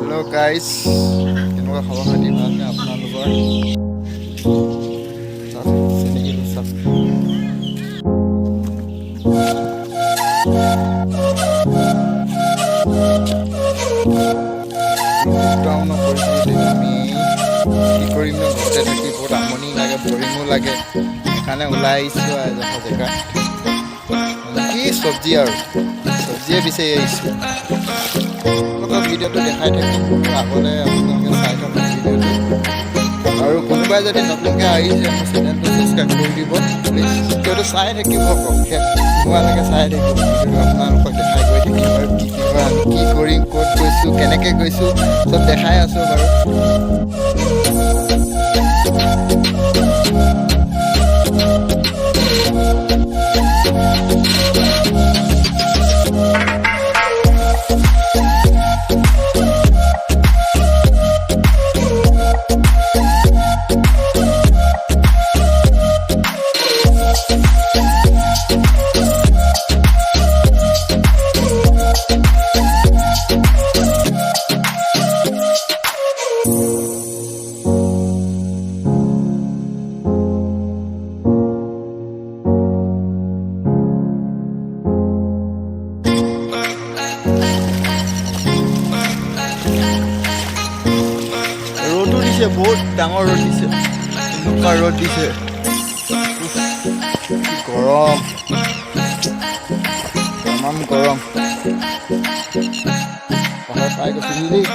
Hello guys, কেনেকুৱা খবৰ খাতি ভালনে আপোনালোকৰ? লকডাউনৰ পৰিস্থিতিত আমি কি কৰিম ন, ঘৰতে থাকি বহুত আমনি লাগে, বৰিঙো লাগে। সেইকাৰণে ওলাই আহিছোঁ এডোখৰ জেগাত। কি চব্জি আৰু চব্জিয়ে বিচাৰি আহিছোঁ। ভিডিঅ'টো দেখাই থাকিম আগলৈ, আপোনালোকে চাই থাকক ভিডিঅ'টো। আৰু কোনোবাই যদি নতুনকৈ আহিছে মোৰ চেনেলটো ছাবস্ক্ৰাইব কৰি দিব প্লিজ। ভিডিঅ'টো চাই থাকিব, শেষ নোহোৱালৈকে চাই থাকিব। ভিডিঅ'টো আপোনালোকক দেখাই গৈ থাকিম আৰু কি হয়, আমি কি কৰিম, ক'ত গৈছোঁ, কেনেকৈ গৈছোঁ, চব দেখাই আছোঁ বাৰু। বহুত ডাঙৰ ৰ'দ দিছে, এনেকুৱা ৰ'দ দিছে, গৰম, তামাম গৰম। পাই গৈছিল দেই।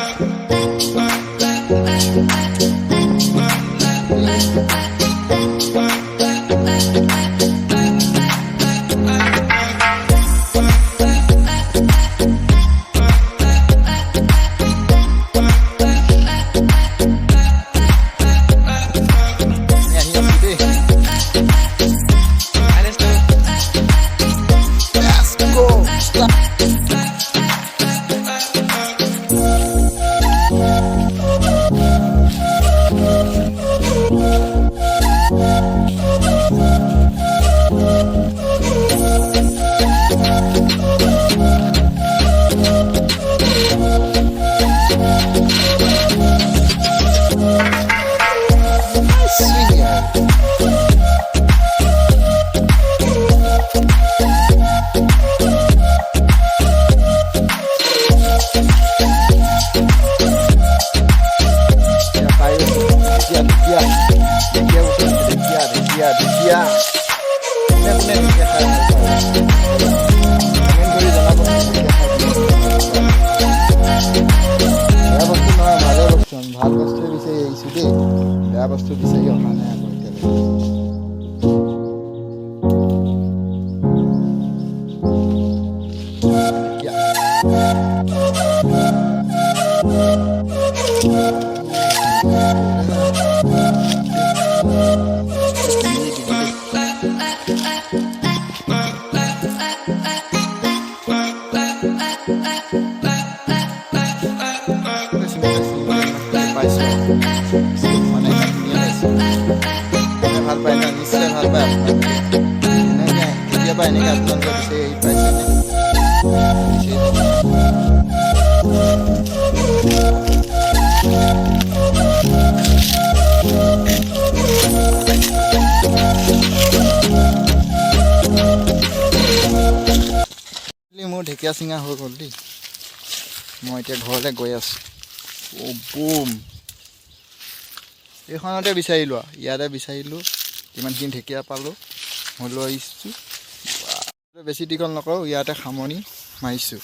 ভাল বস্তুৱে বিচাৰি আহিছোঁ দেই, বেয়া বস্তু বিচাৰি অহা নাই আকৌ মানে ভাল পায় না, নিশ্চয় ভাল পায় আপোনালোকে। এনেকৈ কেতিয়াবা এনেকৈ আপোনালোকে বিচাৰি আহি পাইছেনে? মোৰ ঢেকীয়া চিঙা হৈ গ'ল দেই। মই এতিয়া ঘৰলৈ গৈ আছোঁ। বুম, এইখনতে বিচাৰিলোঁ আৰু ইয়াতে বিচাৰিলোঁ, কিমানখিনি ঢেকীয়া পালোঁ মই লৈ আহিছোঁ। বেছি দীঘল নকৰোঁ, ইয়াতে সামৰণি মাৰিছোঁ।